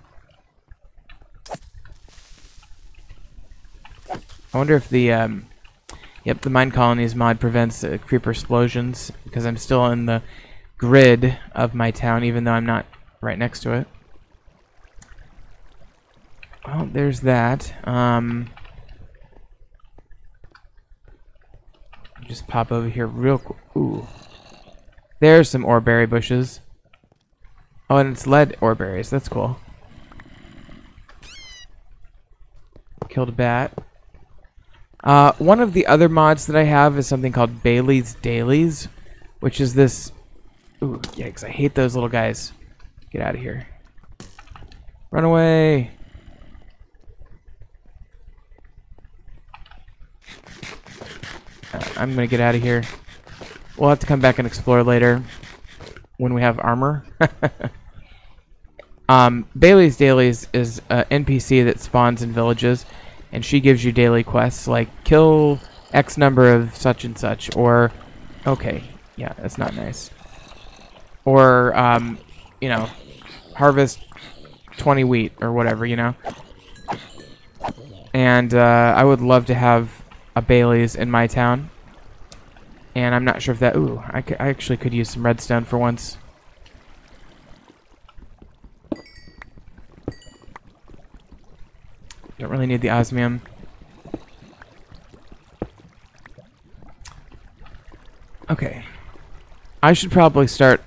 I wonder if the yep, the mine colonies mod prevents creeper explosions, because I'm still in the grid of my town, even though I'm not right next to it. Well, there's that. Just pop over here real quick. Ooh. There's some oreberry bushes. Oh, and it's lead oreberries. That's cool. Killed a bat. One of the other mods that I have is something called Bailey's Dailies, which is this... Ooh, yikes, I hate those little guys. Get out of here. Run away! I'm gonna get out of here. We'll have to come back and explore later when we have armor. Bailey's Dailies is an NPC that spawns in villages, and she gives you daily quests like kill X number of such and such, or okay, yeah, that's not nice. Or you know, harvest 20 wheat or whatever, you know. And I would love to have a Bailey's in my town. And I'm not sure if that... Ooh, I actually could use some redstone for once. Don't really need the osmium. Okay. I should probably start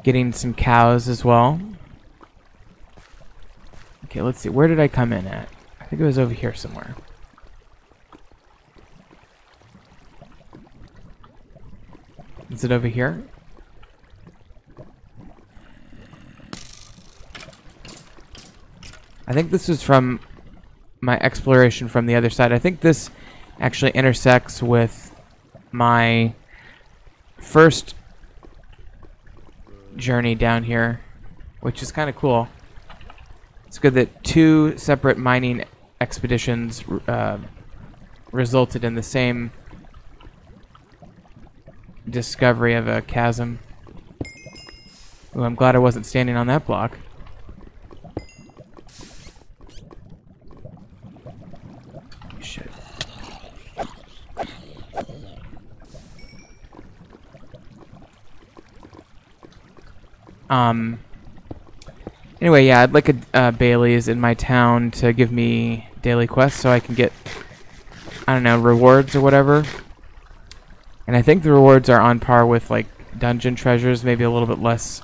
getting some cows as well. Okay, let's see. Where did I come in at? I think it was over here somewhere. Is it over here? I think this is from my exploration from the other side. I think this actually intersects with my first journey down here, which is kind of cool. It's good that two separate mining expeditions resulted in the same discovery of a chasm. Ooh, I'm glad I wasn't standing on that block. Shit. Anyway, yeah, I'd like a Bailey's in my town to give me daily quests so I can get, I don't know, rewards or whatever. And I think the rewards are on par with, like, dungeon treasures, maybe a little bit less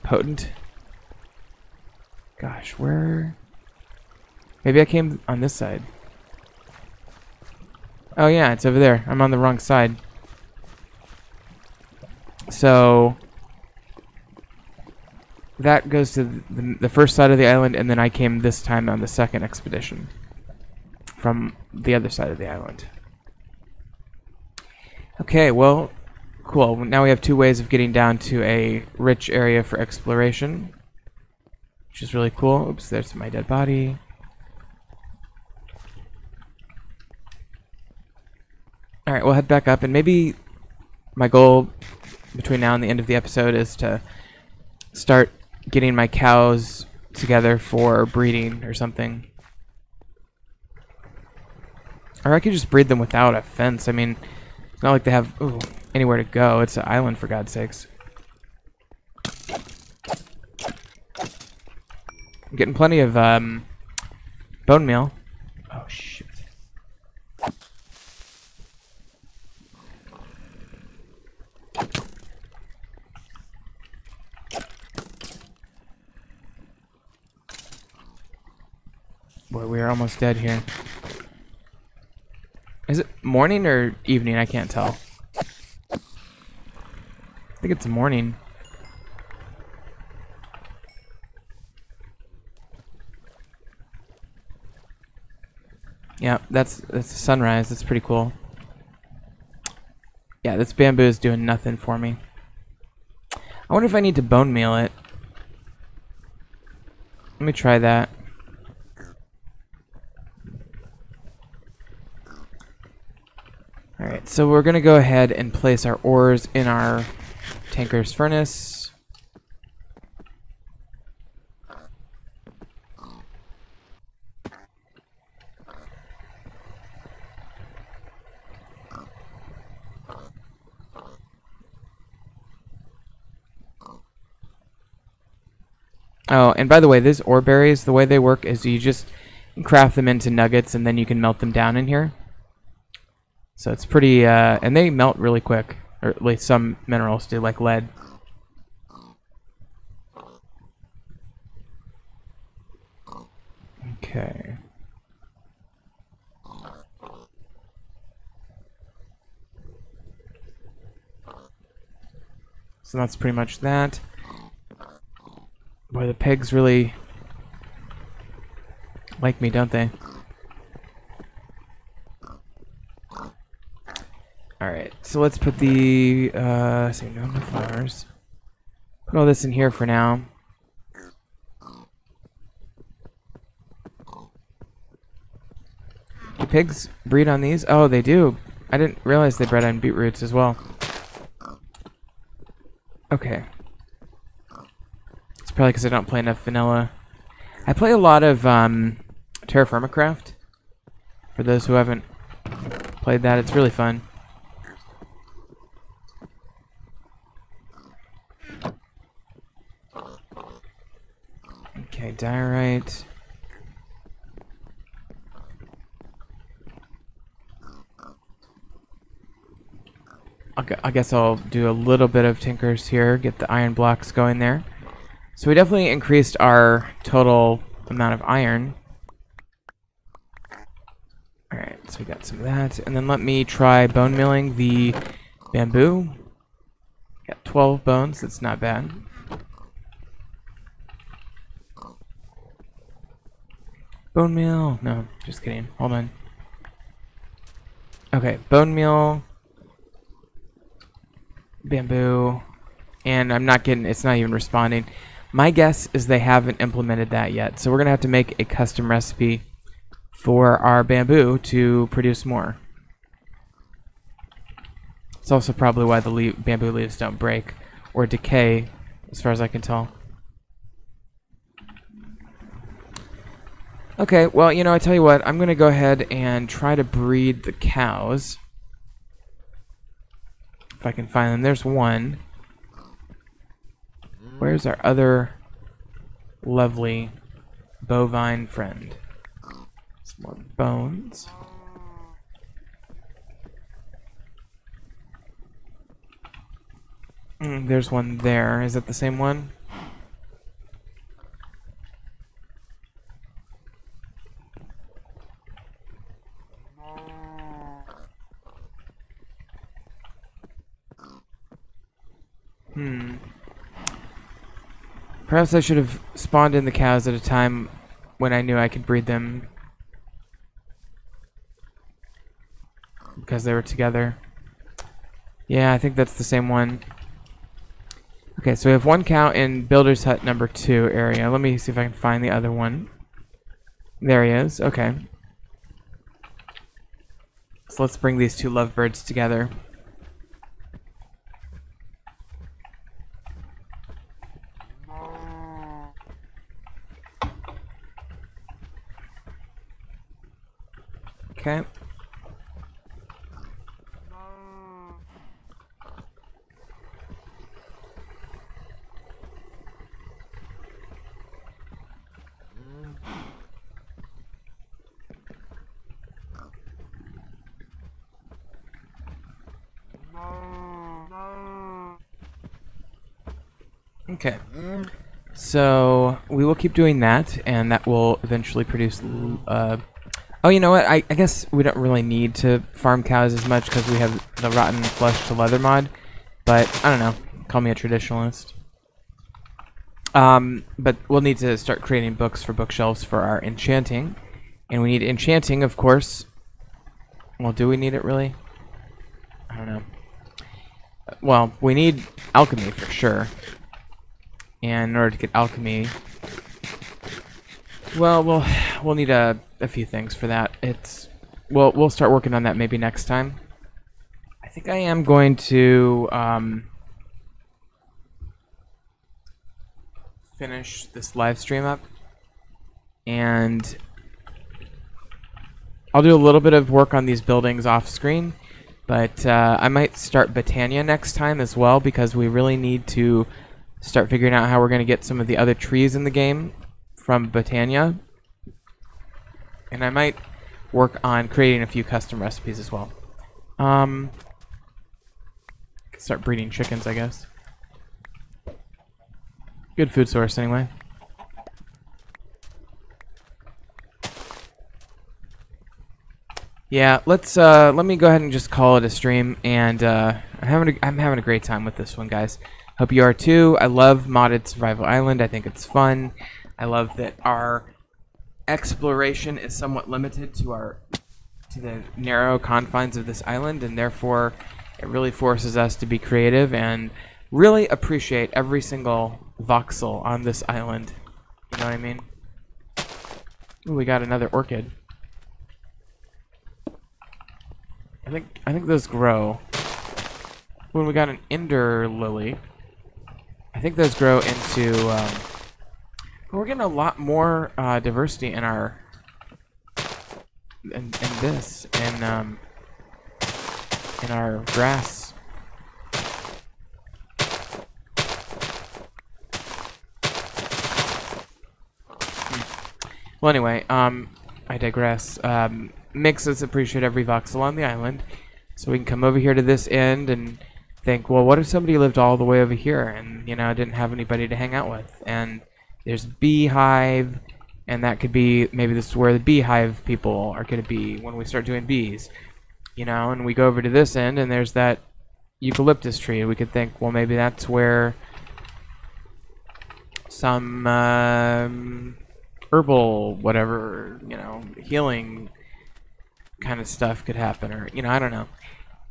potent. Gosh, where... Maybe I came on this side. Oh yeah, it's over there. I'm on the wrong side. So... that goes to the first side of the island, and then I came this time on the second expedition from the other side of the island. Okay, well, cool. Now we have two ways of getting down to a rich area for exploration, which is really cool. Oops, there's my dead body. Alright, we'll head back up, and maybe my goal between now and the end of the episode is to start getting my cows together for breeding or something. Or I could just breed them without a fence. I mean, it's not like they have anywhere to go. It's an island, for God's sakes. I'm getting plenty of bone meal. Oh, shit. Boy, we are almost dead here. Is it morning or evening? I can't tell. I think it's morning. Yeah, that's sunrise. That's pretty cool. Yeah, this bamboo is doing nothing for me. I wonder if I need to bone meal it. Let me try that. Alright, so we're going to go ahead and place our ores in our tanker's furnace. Oh, and by the way, these ore berries, the way they work is you just craft them into nuggets and then you can melt them down in here. So it's pretty, and they melt really quick, or at least some minerals do, like lead. Okay. So that's pretty much that. Boy, the pigs really like me, don't they? Alright, so let's put the, say no more flowers. Put all this in here for now. Do pigs breed on these? Oh, they do. I didn't realize they bred on beetroots as well. Okay. It's probably because I don't play enough vanilla. I play a lot of, Terra Firma Craft. For those who haven't played that, it's really fun. Okay, diorite. I guess I'll do a little bit of tinkers here, get the iron blocks going there. So we definitely increased our total amount of iron. Alright, so we got some of that. And then let me try bone milling the bamboo. Got 12 bones, that's not bad. Bone meal? No, just kidding. Hold on. Okay, bone meal, bamboo, and I'm not getting, it's not even responding. My guess is they haven't implemented that yet, so we're going to have to make a custom recipe for our bamboo to produce more. It's also probably why the bamboo leaves don't break or decay, as far as I can tell. Okay, well, you know, I tell you what, I'm going to go ahead and try to breed the cows. If I can find them. There's one. Where's our other lovely bovine friend? Some more bones. There's one there. Is that the same one? Perhaps I should have spawned in the cows at a time when I knew I could breed them. Because they were together. Yeah, I think that's the same one. Okay, so we have one cow in Builder's Hut number 2 area. Let me see if I can find the other one. There he is. Okay. So let's bring these two lovebirds together. Okay. Okay. So we will keep doing that, and that will eventually produce. Oh, you know what? I guess we don't really need to farm cows as much because we have the rotten flesh to leather mod. But I don't know. Call me a traditionalist. But we'll need to start creating books for bookshelves for our enchanting, and we need enchanting, of course. Well, do we need it really? I don't know. Well, we need alchemy for sure. And in order to get alchemy, well, we'll need a few things for that. We'll start working on that maybe next time. I think I am going to finish this live stream up, and I'll do a little bit of work on these buildings off screen, but I might start Botania next time as well, because we really need to start figuring out how we're going to get some of the other trees in the game from Botania. And I might work on creating a few custom recipes as well. Start breeding chickens, I guess. Good food source anyway. Yeah, let me go ahead and just call it a stream, and I'm having a great time with this one, guys. Hope you are too. I love modded Survival Island. I think it's fun. I love that our exploration is somewhat limited to the narrow confines of this island, and therefore it really forces us to be creative and really appreciate every single voxel on this island. You know what I mean? Ooh, we got another orchid. I think those grow. When we got an ender lily. I think those grow into. We're getting a lot more diversity in our in our grass. Well, anyway, I digress. Makes us appreciate every voxel on the island, so we can come over here to this end and think, well, what if somebody lived all the way over here and, you know, didn't have anybody to hang out with? And there's beehive, and that could be, maybe this is where the beehive people are going to be when we start doing bees. You know, and we go over to this end, and there's that eucalyptus tree. We could think, well, maybe that's where some herbal, whatever, you know, healing kind of stuff could happen, or, you know, I don't know.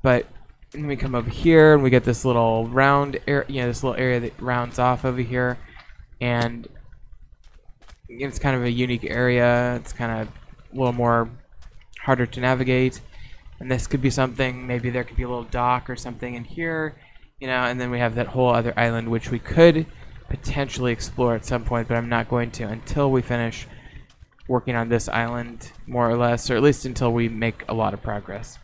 But then we come over here, and we get this little round area, you know, this little area that rounds off over here, and it's kind of a unique area. It's kind of a little more harder to navigate. And this could be something, maybe there could be a little dock or something in here, you know, and then we have that whole other island, which we could potentially explore at some point, but I'm not going to until we finish working on this island, more or less, or at least until we make a lot of progress.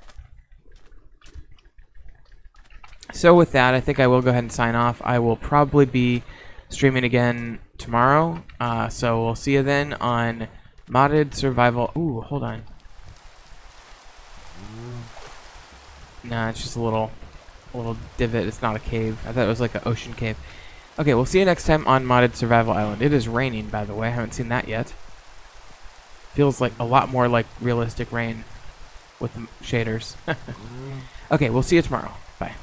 So with that, I think I will go ahead and sign off. I will probably be streaming again tomorrow, so we'll see you then on Modded Survival. Ooh, hold on. Nah, it's just a little divot. It's not a cave. I thought it was like an ocean cave. Okay, we'll see you next time on Modded Survival Island. It is raining, by the way. I haven't seen that yet. Feels like a lot more like realistic rain with the shaders. Okay, we'll see you tomorrow. Bye.